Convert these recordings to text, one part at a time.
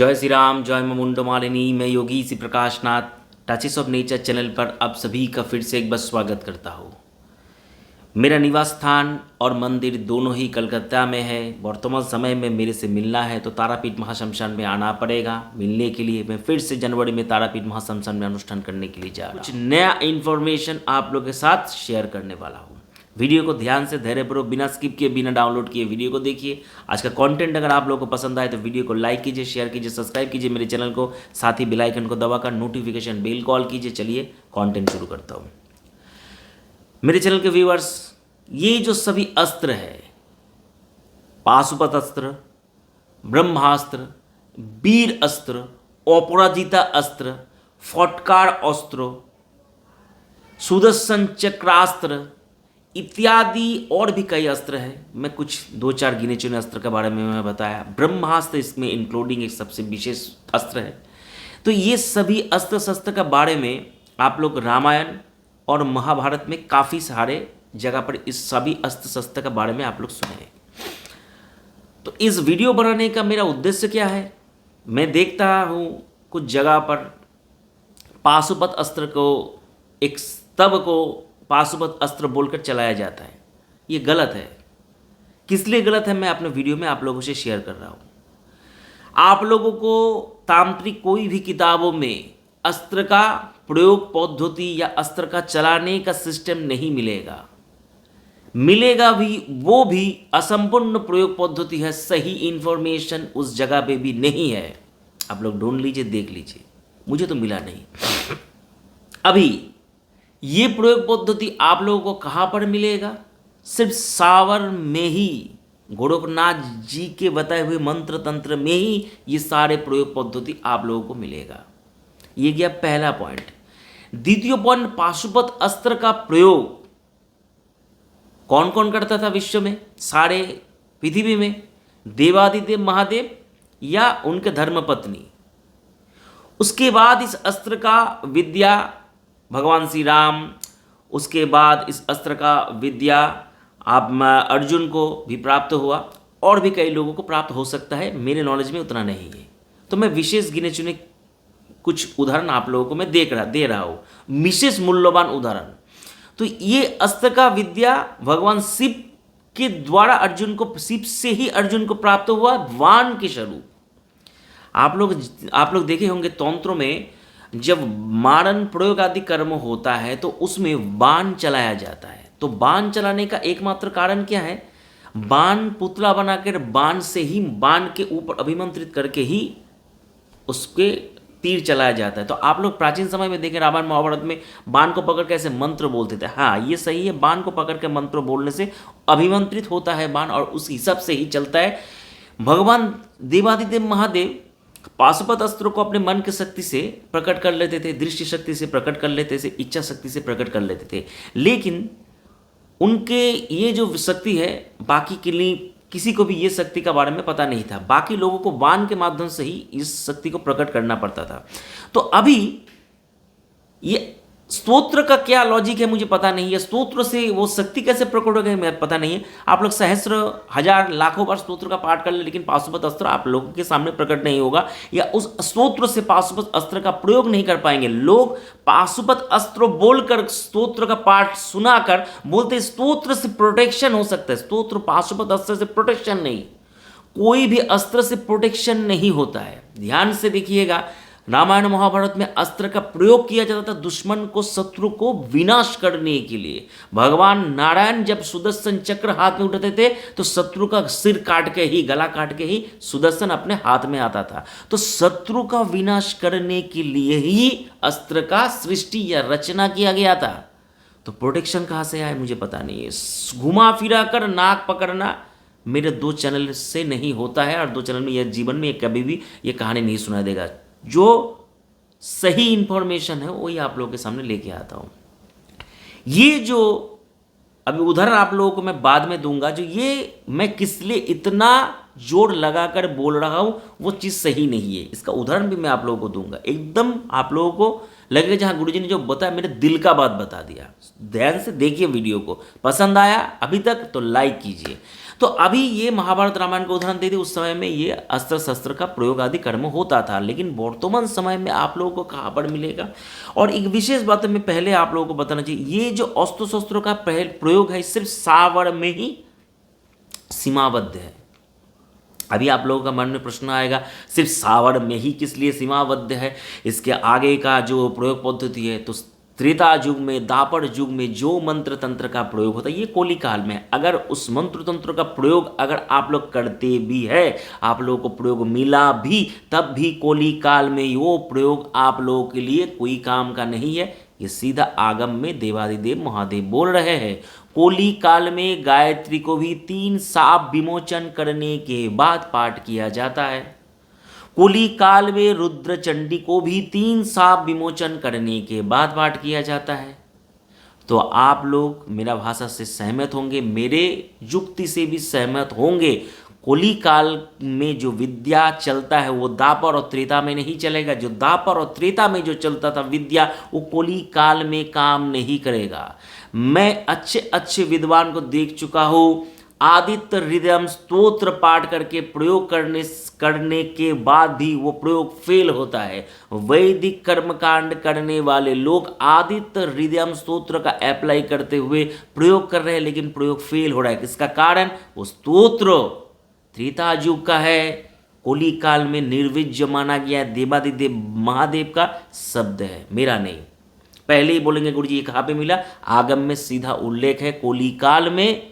जय श्री राम, जय मां मुंडो मालिनी। मैं योगी श्री प्रकाश नाथ टचेस ऑफ नेचर चैनल पर आप सभी का फिर से एक बार स्वागत करता हूँ। मेरा निवास स्थान और मंदिर दोनों ही कलकत्ता में है। वर्तमान समय में मेरे से मिलना है तो तारापीठ महाश्मशान में आना पड़ेगा। मिलने के लिए मैं फिर से जनवरी में तारापीठ महाश्मशान में अनुष्ठान करने के लिए जा रहा हूँ। कुछ नया इन्फॉर्मेशन आप लोगों के साथ शेयर करने वाला हूँ। वीडियो को ध्यान से धैर्यपूर्वक बिना स्किप किए बिना डाउनलोड किए वीडियो को देखिए। आज का कंटेंट अगर आप लोगों को पसंद आए तो वीडियो को लाइक कीजिए, शेयर कीजिए, सब्सक्राइब कीजिए मेरे चैनल को, साथ ही बेल आइकन को दबाकर नोटिफिकेशन बेल कॉल कीजिए। चलिए कंटेंट शुरू करता हूँ। मेरे चैनल के व्यूअर्स, ये जो सभी अस्त्र है, पाशुपत अस्त्र, ब्रह्मास्त्र, वीर अस्त्र, अपराजिता अस्त्र, फटकार अस्त्र, सुदर्शन चक्रास्त्र इत्यादि और भी कई अस्त्र हैं। मैं कुछ 2-4 गिने चुने अस्त्र के बारे में मैं बताया। ब्रह्मास्त्र इसमें इंक्लूडिंग एक सबसे विशेष अस्त्र है। तो ये सभी अस्त्र शस्त्र के बारे में आप लोग रामायण और महाभारत में काफ़ी सारे जगह पर इस सभी अस्त्र शस्त्र के बारे में आप लोग सुने हैं। तो इस वीडियो बनाने का मेरा उद्देश्य क्या है? मैं देखता हूँ कुछ जगह पर पाशुपत अस्त्र को, एक स्तंभ को पाशुपत अस्त्र बोलकर चलाया जाता है। ये गलत है। किस लिए गलत है मैं अपने वीडियो में आप लोगों से शेयर कर रहा हूँ। आप लोगों को तांत्रिक कोई भी किताबों में अस्त्र का प्रयोग पद्धति या अस्त्र का चलाने का सिस्टम नहीं मिलेगा। मिलेगा भी, वो भी असंपूर्ण प्रयोग पद्धति है। सही इंफॉर्मेशन उस जगह पे भी नहीं है। आप लोग ढूंढ लीजिए, देख लीजिए। मुझे तो मिला नहीं। अभी ये प्रयोग पद्धति आप लोगों को कहाँ पर मिलेगा? सिर्फ सावर में ही, गोरखनाथ जी के बताए हुए मंत्र तंत्र में ही ये सारे प्रयोग पद्धति आप लोगों को मिलेगा। ये गया पहला पॉइंट। द्वितीय पॉइंट, पाशुपत अस्त्र का प्रयोग कौन कौन करता था विश्व में? सारे पृथ्वी में देवादिदेव महादेव या उनके धर्मपत्नी। उसके बाद इस अस्त्र का विद्या भगवान श्री राम, उसके बाद इस अस्त्र का विद्या आप अर्जुन को भी प्राप्त हुआ, और भी कई लोगों को प्राप्त हो सकता है। मेरे नॉलेज में उतना नहीं है, तो मैं विशेष गिने चुने कुछ उदाहरण आप लोगों को मैं दे रहा हूँ, विशेष मूल्यवान उदाहरण। तो ये अस्त्र का विद्या भगवान शिव के द्वारा अर्जुन को, शिव से ही अर्जुन को प्राप्त हुआ वाण के स्वरूप। आप लोग देखे होंगे तंत्रों में जब मारण प्रयोग आदि कर्म होता है तो उसमें बाण चलाया जाता है। तो बाण चलाने का एकमात्र कारण क्या है? बाण पुतला बनाकर बाण से ही, बाण के ऊपर अभिमंत्रित करके ही उसके तीर चलाया जाता है। तो आप लोग प्राचीन समय में देखें, रामायण महाभारत में बाण को पकड़ के ऐसे मंत्र बोलते थे। हाँ, ये सही है, बाण को पकड़ के मंत्र बोलने से अभिमंत्रित होता है बाण, और उस हिसाब से ही चलता है। भगवान देवादिदेव महादेव पाशुपत अस्त्रों को अपने मन की शक्ति से प्रकट कर लेते थे, दृष्टि शक्ति से प्रकट कर लेते थे, इच्छा शक्ति से प्रकट कर लेते थे। लेकिन उनके ये जो शक्ति है, बाकी के लिए किसी को भी ये शक्ति का बारे में पता नहीं था। बाकी लोगों को बाण के माध्यम से ही इस शक्ति को प्रकट करना पड़ता था। तो अभी ये स्तोत्र का क्या लॉजिक है मुझे पता नहीं है। स्तोत्र से वो शक्ति कैसे प्रकट हो गई मैं पता नहीं है। आप लोग सहस्र, हजार, लाखों बार स्तोत्र का पाठ कर ले, लेकिन पाशुपत अस्त्र आप लोगों के सामने प्रकट नहीं होगा, या उस स्तोत्र से पाशुपत अस्त्र का प्रयोग नहीं कर पाएंगे। लोग पाशुपत अस्त्र बोलकर स्तोत्र का पाठ सुनाकर बोलते स्तोत्र से प्रोटेक्शन हो सकता है। स्तोत्र पाशुपत अस्त्र से प्रोटेक्शन नहीं, कोई भी अस्त्र से प्रोटेक्शन नहीं होता है। ध्यान से देखिएगा, रामायण महाभारत में अस्त्र का प्रयोग किया जाता था दुश्मन को, शत्रु को विनाश करने के लिए। भगवान नारायण जब सुदर्शन चक्र हाथ में उठाते थे तो शत्रु का सिर काट के ही, गला काट के ही सुदर्शन अपने हाथ में आता था। तो शत्रु का विनाश करने के लिए ही अस्त्र का सृष्टि या रचना किया गया था। तो प्रोटेक्शन कहाँ से आए मुझे पता नहीं है। घुमा फिरा कर नाक पकड़ना मेरे 2 चैनल से नहीं होता है, और 2 चैनल में यह जीवन में कभी भी ये कहानी नहीं सुनाई देगा। जो सही इंफॉर्मेशन है वही आप लोगों के सामने लेके आता हूं। ये जो अभी उदाहरण आप लोगों को मैं बाद में दूंगा, जो ये मैं किस लिए इतना जोर लगाकर बोल रहा हूं वो चीज़ सही नहीं है। इसका उदाहरण भी मैं आप लोगों को दूंगा, एकदम आप लोगों को लगेगा जहाँ गुरुजी ने जो बताया मेरे दिल का बात बता दिया। ध्यान से देखिए वीडियो को, पसंद आया अभी तक तो लाइक कीजिए। तो अभी ये महाभारत रामायण का उदाहरण दे दी, उस समय में ये अस्त्र शस्त्र का प्रयोग आदि कर्म होता था, लेकिन वर्तमान समय में आप लोगों को कहाँ पर मिलेगा। और एक विशेष बात मैं पहले आप लोगों को बताना चाहिए, ये जो अस्त्र शस्त्रों का प्रयोग है सिर्फ सावर में ही सीमाबद्ध है। अभी आप लोगों का मन में प्रश्न आएगा सिर्फ सावर में ही किस लिए सीमाबद्ध है, इसके आगे का जो प्रयोग पद्धति है, तो त्रेता युग में, द्वापर युग में जो मंत्र तंत्र का प्रयोग होता है ये कोली काल में है। अगर उस मंत्र तंत्र का प्रयोग अगर आप लोग करते भी है, आप लोगों को प्रयोग मिला भी, तब भी कोली काल में वो प्रयोग आप लोगों के लिए कोई काम का नहीं है। ये सीधा आगम में देवादिदेव महादेव बोल रहे हैं। कोली काल में गायत्री को भी 3 शाप विमोचन करने के बाद पाठ किया जाता है। कोली काल में रुद्र चंडी को भी 3 शाप विमोचन करने के बाद पाठ किया जाता है। तो आप लोग मेरा भाषा से सहमत होंगे, मेरे युक्ति से भी सहमत होंगे। कोली काल में जो विद्या चलता है वो द्वापर और त्रेता में नहीं चलेगा। जो द्वापर और त्रेता में जो चलता था विद्या, वो कोली काल में काम नहीं करेगा। मैं अच्छे अच्छे विद्वान को देख चुका हूँ, आदित्य हृदयम स्तोत्र पाठ करके प्रयोग करने के बाद भी वो प्रयोग फेल होता है। वैदिक कर्मकांड करने वाले लोग आदित्य हृदयम स्तोत्र का अप्लाई करते हुए प्रयोग कर रहे हैं, लेकिन प्रयोग फेल हो रहा है। इसका कारण वो स्तोत्र त्रेता युग का है, कोली काल में निर्विज्य माना गया है, देवादिदेव महादेव का शब्द है, मेरा नहीं। पहले ही बोलेंगे गुरुजी ये कहाँ पे मिला, आगम में सीधा उल्लेख है। कोली काल में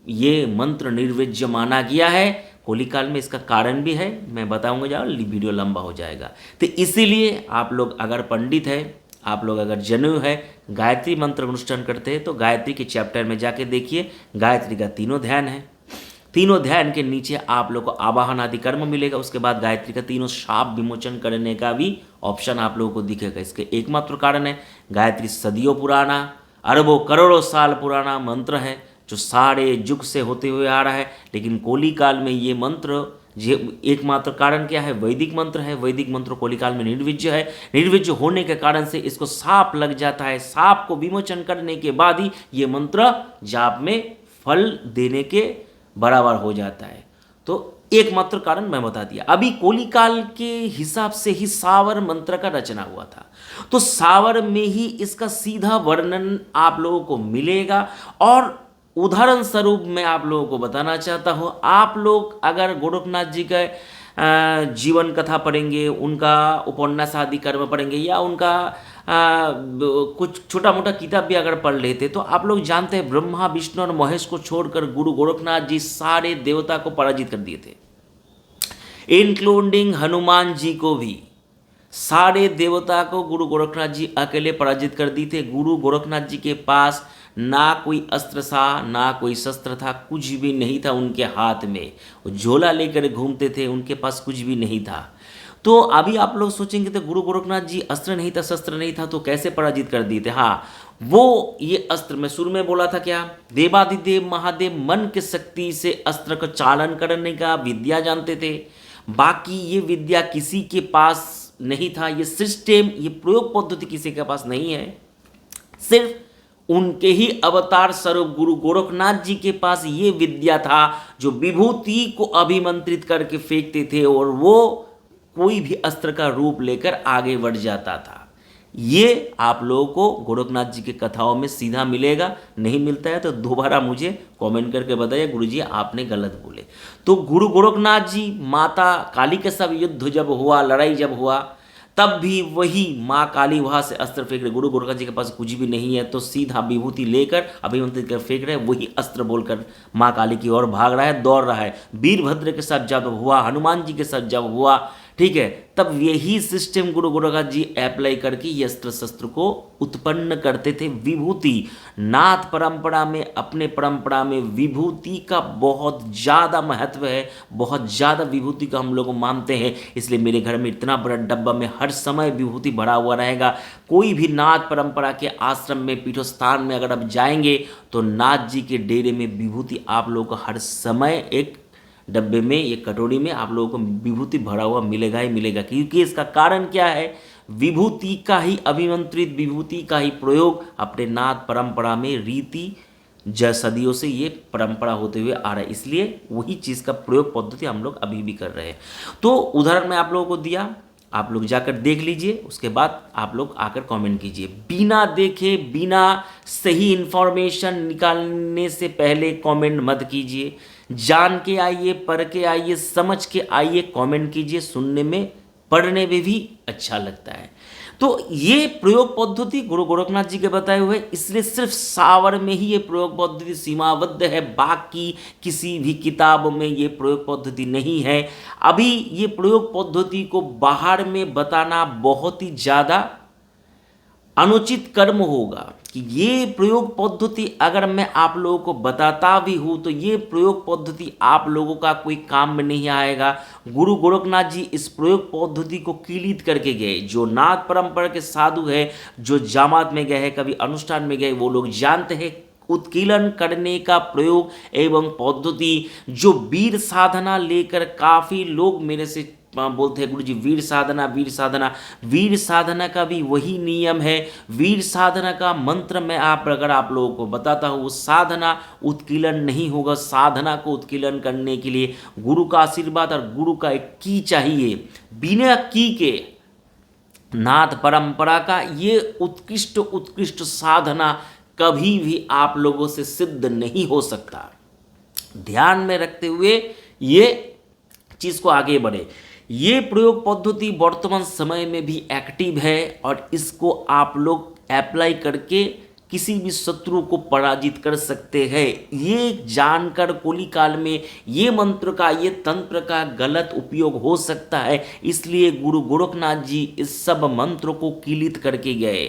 ये मंत्र निर्विज्य माना गया है, कोली काल में इसका कारण भी है, मैं बताऊंगा, जाओ वीडियो लंबा हो जाएगा। तो इसीलिए आप लोग अगर पंडित है, आप लोग अगर जनेऊ है, गायत्री मंत्र अनुष्ठान करते हैं तो गायत्री के चैप्टर में जाके देखिए, गायत्री का 3 ध्यान है। 3 ध्यान के नीचे आप लोग को आवाहन आदि कर्म मिलेगा। उसके बाद गायत्री का 3 शाप विमोचन करने का भी ऑप्शन आप लोगों को दिखेगा। इसके एकमात्र कारण है गायत्री सदियों पुराना, अरबों करोड़ों साल पुराना मंत्र है जो सारे युग से होते हुए आ रहा है। लेकिन कोली काल में ये मंत्र एकमात्र कारण क्या है, वैदिक मंत्र है। वैदिक मंत्र कोली काल में निर्विज्य है। निर्विज्य होने के कारण से इसको साप लग जाता है। साप को विमोचन करने के बाद ही ये मंत्र जाप में फल देने के बराबर हो जाता है। तो एकमात्र कारण मैं बता दिया। अभी कोली काल के हिसाब से ही सावर मंत्र का रचना हुआ था, तो सावर में ही इसका सीधा वर्णन आप लोगों को मिलेगा। और उदाहरण स्वरूप मैं आप लोगों को बताना चाहता हूँ, आप लोग अगर गोरखनाथ जी का जीवन कथा पढ़ेंगे, उनका उपन्यास आदि कर्म पढ़ेंगे, या उनका कुछ छोटा मोटा किताब भी अगर पढ़ लेते, तो आप लोग जानते हैं ब्रह्मा विष्णु और महेश को छोड़कर गुरु गोरखनाथ जी सारे देवता को पराजित कर दिए थे, इंक्लूडिंग हनुमान जी को भी। सारे देवता को गुरु गोरखनाथ जी अकेले पराजित कर दिए थे। गुरु गोरखनाथ जी के पास ना कोई अस्त्र था, ना कोई शस्त्र था, कुछ भी नहीं था उनके हाथ में। वो झोला लेकर घूमते थे, उनके पास कुछ भी नहीं था। तो अभी आप लोग सोचेंगे तो गुरु गोरखनाथ जी अस्त्र नहीं था, शस्त्र नहीं था, तो कैसे पराजित कर दिए थे। हाँ, वो ये अस्त्र मैं शुरू में बोला था क्या, देवादिदेव महादेव मन के शक्ति से अस्त्र का चालन करने का विद्या जानते थे। बाकी ये विद्या किसी के पास नहीं था, ये सिस्टम, ये प्रयोग पद्धति किसी के पास नहीं है। सिर्फ उनके ही अवतार स्वरूप गुरु गोरखनाथ जी के पास ये विद्या था जो विभूति को अभिमंत्रित करके फेंकते थे और वो कोई भी अस्त्र का रूप लेकर आगे बढ़ जाता था। ये आप लोगों को गोरखनाथ जी के कथाओं में सीधा मिलेगा। नहीं मिलता है तो दोबारा मुझे कमेंट करके बताइए गुरुजी आपने गलत बोले। तो गुरु गोरखनाथ जी माता काली के सब युद्ध जब हुआ, लड़ाई जब हुआ, तब भी वही माँ काली वहाँ से अस्त्र फेंक रहे। गुरु गोरखनाथ जी के पास कुछ भी नहीं है, तो सीधा विभूति लेकर अभिमंत्रित कर फेंक रहे, वही अस्त्र बोलकर माँ काली की ओर भाग रहा है, दौड़ रहा है। वीरभद्र के साथ जब हुआ, हनुमान जी के साथ जब हुआ, ठीक है, तब यही सिस्टम गुरु गोरखनाथ जी अप्लाई करके ये अस्त्र शस्त्र को उत्पन्न करते थे। विभूति नाथ परंपरा में, अपने परंपरा में विभूति का बहुत ज़्यादा महत्व है, बहुत ज़्यादा विभूति का हम लोग मानते हैं। इसलिए मेरे घर में इतना बड़ा डब्बा में हर समय विभूति भरा हुआ रहेगा। कोई भी नाथ परंपरा के आश्रम में, पीठस्थान में अगर आप जाएंगे तो नाथ जी के डेरे में विभूति आप लोगों को हर समय एक डब्बे में, ये कटोरी में आप लोगों को विभूति भरा हुआ मिलेगा ही मिलेगा। क्योंकि इसका कारण क्या है, विभूति का ही अभिमंत्रित विभूति का ही प्रयोग अपने नाथ परंपरा में रीति सदियों से ये परंपरा होते हुए आ रहा है, इसलिए वही चीज़ का प्रयोग पद्धति हम लोग अभी भी कर रहे हैं। तो उदाहरण मैं आप लोगों को दिया, आप लोग जाकर देख लीजिए, उसके बाद आप लोग आकर कमेंट कीजिए। बिना देखे बिना सही इन्फॉर्मेशन निकालने से पहले कमेंट मत कीजिए। जान के आइए, पढ़ के आइए, समझ के आइए, कमेंट कीजिए। सुनने में पढ़ने में भी अच्छा लगता है। तो ये प्रयोग पद्धति गुरु गोरखनाथ जी के बताए हुए, इसलिए सिर्फ सावर में ही ये प्रयोग पद्धति सीमाबद्ध है, बाकी किसी भी किताब में ये प्रयोग पद्धति नहीं है। अभी ये प्रयोग पद्धति को बाहर में बताना बहुत ही ज़्यादा अनुचित कर्म होगा कि ये प्रयोग पद्धति अगर मैं आप लोगों को बताता भी हूँ तो ये प्रयोग पद्धति आप लोगों का कोई काम में नहीं आएगा। गुरु गोरखनाथ जी इस प्रयोग पद्धति को किलित करके गए। जो नाथ परंपरा के साधु है, जो जामात में गए हैं, कभी अनुष्ठान में गए, वो लोग जानते हैं उत्कीलन करने का प्रयोग एवं पद्धति। जो वीर साधना लेकर काफ़ी लोग मेरे से बोलते हैं गुरु जी वीर साधना, वीर साधना। वीर साधना का भी वही नियम है। वीर साधना का मंत्र मैं अगर आप लोगों को बताता हूँ, वो साधना उत्कीलन नहीं होगा। साधना को उत्कीलन करने के लिए गुरु का आशीर्वाद और गुरु का एक की चाहिए। बिना की के नाथ परंपरा का ये उत्कृष्ट साधना कभी भी आप लोगों से सिद्ध नहीं हो सकता। ध्यान में रखते हुए ये चीज़ को आगे बढ़े। ये प्रयोग पद्धति वर्तमान समय में भी एक्टिव है और इसको आप लोग अप्लाई करके किसी भी शत्रु को पराजित कर सकते हैं। ये जानकर कोली काल में ये मंत्र का, ये तंत्र का गलत उपयोग हो सकता है, इसलिए गुरु गोरखनाथ जी इस सब मंत्र को किलित करके गए।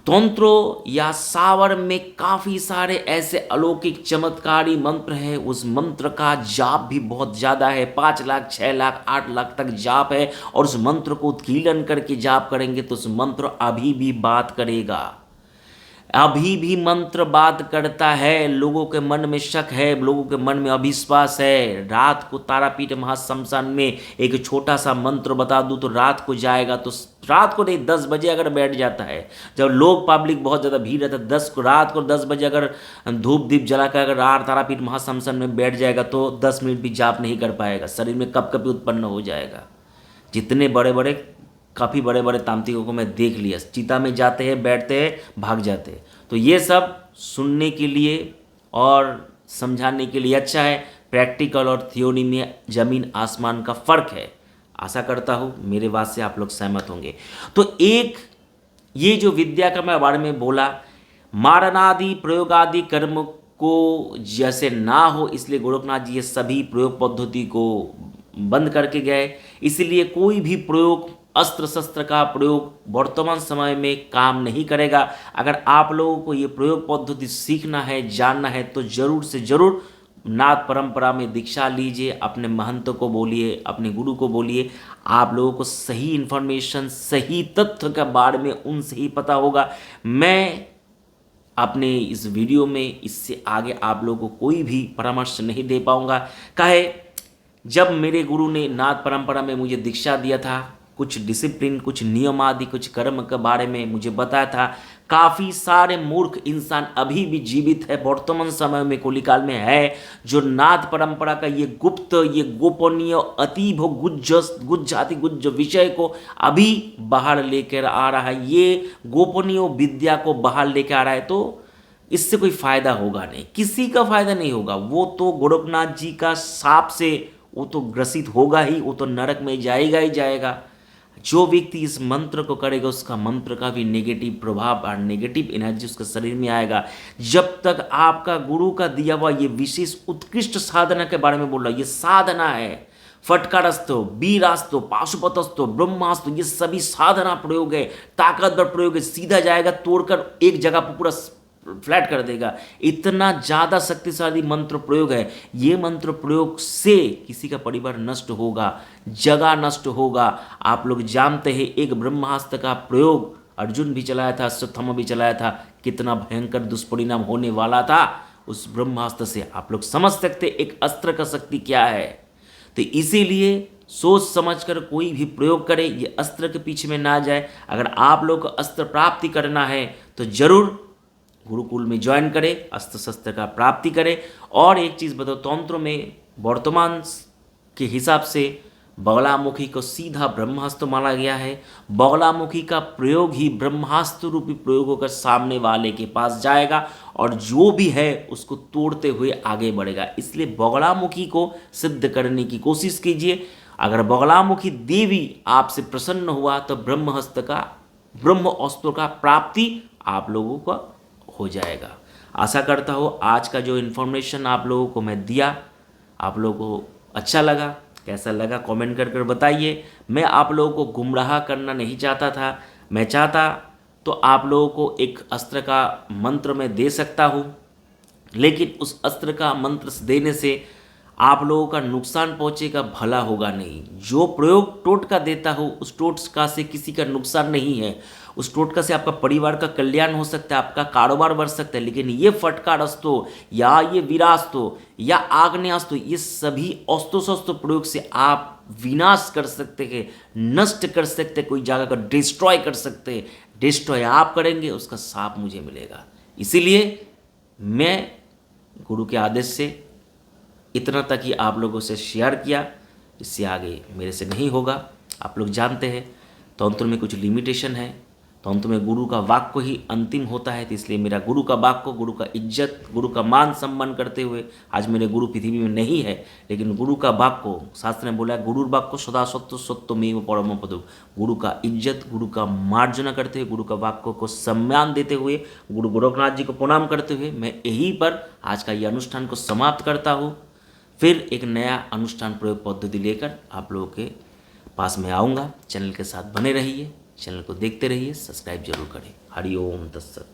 तंत्रों या सावर में काफ़ी सारे ऐसे अलौकिक चमत्कारी मंत्र हैं। उस मंत्र का जाप भी बहुत ज़्यादा है, 5 लाख 6 लाख 8 लाख तक जाप है। और उस मंत्र को उत्कीलन करके जाप करेंगे तो उस मंत्र अभी भी बात करेगा, अभी भी मंत्र बात करता है। लोगों के मन में शक है, लोगों के मन में अविश्वास है। रात को तारापीठ महाश्मशान में एक छोटा सा मंत्र बता दूं तो रात को जाएगा, तो रात को नहीं 10 बजे अगर बैठ जाता है, जब लोग पब्लिक बहुत ज़्यादा भीड़ रहता है, रात को 10 बजे अगर धूप दीप जला कर अगर तारापीठ महाश्मशान में बैठ जाएगा तो 10 मिनट भी जाप नहीं कर पाएगा, शरीर में कपकपी उत्पन्न हो जाएगा। जितने बड़े बड़े काफ़ी बड़े बड़े तांत्रिकों को मैं देख लिया, चिता में जाते हैं, बैठते हैं, भाग जाते हैं। तो ये सब सुनने के लिए और समझाने के लिए अच्छा है। प्रैक्टिकल और थ्योरी में ज़मीन आसमान का फ़र्क है। आशा करता हूँ मेरे बात से आप लोग सहमत होंगे। तो एक ये जो विद्या का मैं बारे में बोला, मारणादि प्रयोगादि कर्म को जैसे ना हो, इसलिए गोरखनाथ जी ये सभी प्रयोग पद्धति को बंद करके गए। इसलिए कोई भी प्रयोग, अस्त्र शस्त्र का प्रयोग वर्तमान समय में काम नहीं करेगा। अगर आप लोगों को ये प्रयोग पद्धति सीखना है, जानना है, तो ज़रूर से ज़रूर नाथ परंपरा में दीक्षा लीजिए। अपने महंत को बोलिए, अपने गुरु को बोलिए। आप लोगों को सही इन्फॉर्मेशन, सही तथ्य के बारे में उनसे ही पता होगा। मैं अपने इस वीडियो में इससे आगे आप लोगों को कोई भी परामर्श नहीं दे पाऊँगा। काहे, जब मेरे गुरु ने नाथ परंपरा में मुझे दीक्षा दिया था, कुछ डिसिप्लिन, कुछ नियम आदि, कुछ कर्म के बारे में मुझे बताया था। काफ़ी सारे मूर्ख इंसान अभी भी जीवित है, वर्तमान समय में कोलिकाल में है, जो नाथ परंपरा का ये गुप्त, ये गोपनीय, अतीव गुज्ज विषय को अभी बाहर लेकर आ रहा है। ये गोपनीय विद्या को बाहर लेकर आ रहा है, तो इससे कोई फ़ायदा होगा नहीं, किसी का फ़ायदा नहीं होगा। वो तो गोरखनाथ जी का शाप से वो तो ग्रसित होगा ही, वो तो नरक में जाएगा ही जाएगा। जो व्यक्ति इस मंत्र को करेगा उसका मंत्र का भी नेगेटिव प्रभाव और नेगेटिव एनर्जी उसके शरीर में आएगा। जब तक आपका गुरु का दिया हुआ ये विशेष उत्कृष्ट साधना के बारे में बोल रहा है, ये साधना है, फटकारस्त्र, वीरास्त्र, पाशुपतस्त्र, ब्रह्मास्त्र, ये सभी साधना प्रयोग है, ताकतवर प्रयोग है। सीधा जाएगा, तोड़कर एक जगह पर पूरा फ्लैट कर देगा। इतना ज़्यादा शक्तिशाली मंत्र प्रयोग है। ये मंत्र प्रयोग से किसी का परिवार नष्ट होगा, जगह नष्ट होगा। आप लोग जानते हैं एक ब्रह्मास्त्र का प्रयोग अर्जुन भी चलाया था, अश्वत्थामा भी चलाया था, कितना भयंकर दुष्परिणाम होने वाला था उस ब्रह्मास्त्र से। आप लोग समझ सकते एक अस्त्र का शक्ति क्या है। तो इसीलिए सोच समझकर कोई भी प्रयोग करें, ये अस्त्र के पीछे में ना जाए। अगर आप लोग को अस्त्र प्राप्ति करना है तो जरूर गुरुकुल में ज्वाइन करें, अस्त्र शस्त्र का प्राप्ति करें। और एक चीज़ बताओ, तंत्र में वर्तमान के हिसाब से बगलामुखी को सीधा ब्रह्मास्त्र माना गया है। बगलामुखी का प्रयोग ही ब्रह्मास्त्र रूपी प्रयोग होकर सामने वाले के पास जाएगा और जो भी है उसको तोड़ते हुए आगे बढ़ेगा। इसलिए बगलामुखी को सिद्ध करने की कोशिश कीजिए। अगर बगलामुखी देवी आपसे प्रसन्न हुआ तो ब्रह्मास्त्र का प्राप्ति आप लोगों का हो जाएगा। आशा करता हूँ आज का जो इन्फॉर्मेशन आप लोगों को मैं दिया, आप लोगों को अच्छा लगा। कैसा लगा कमेंट कर कर बताइए। मैं आप लोगों को गुमराह करना नहीं चाहता था। मैं चाहता तो आप लोगों को एक अस्त्र का मंत्र मैं दे सकता हूँ, लेकिन उस अस्त्र का मंत्र देने से आप लोगों का नुकसान पहुंचेगा, भला होगा नहीं। जो प्रयोग टोटका देता हूँ उस टोटका से किसी का नुकसान नहीं है। उस टोटका से आपका परिवार का कल्याण हो सकता है, आपका कारोबार बढ़ सकता है। लेकिन ये फटकार अस्त्रो या ये वीरास्त्रो या आग्नेयास्त्र, ये सभी अस्त्र शस्त्र प्रयोग से आप विनाश कर सकते हैं, नष्ट कर सकते हैं, कोई जगह का डिस्ट्रॉय कर सकते हैं। डिस्ट्रॉय आप करेंगे, उसका साप मुझे मिलेगा। इसीलिए मैं गुरु के आदेश से इतना तक ही आप लोगों से शेयर किया, इससे आगे मेरे से नहीं होगा। आप लोग जानते हैं तंत्र में कुछ लिमिटेशन है, तंत्र में गुरु का वाक्य ही अंतिम होता है। तो इसलिए मेरा गुरु का वाक्य, गुरु का इज्जत, गुरु का मान सम्मान करते हुए, आज मेरे गुरु पृथ्वी में नहीं है, लेकिन गुरु का वाक्य, शास्त्र ने बोला गुरुर वाक्य सदा सत्य सत्यमेव परम पदम। गुरु का इज्जत, गुरु का मार्जना करते हुए, गुरु का वाक्य को सम्मान देते हुए, गुरु गोरखनाथ जी को प्रणाम करते हुए मैं यहीं पर आज का ये अनुष्ठान को समाप्त करता हूँ। फिर एक नया अनुष्ठान प्रयोग पद्धति लेकर आप लोगों के पास में आऊँगा। चैनल के साथ बने रहिए, चैनल को देखते रहिए, सब्सक्राइब जरूर करें। हरि ओम तत्सत।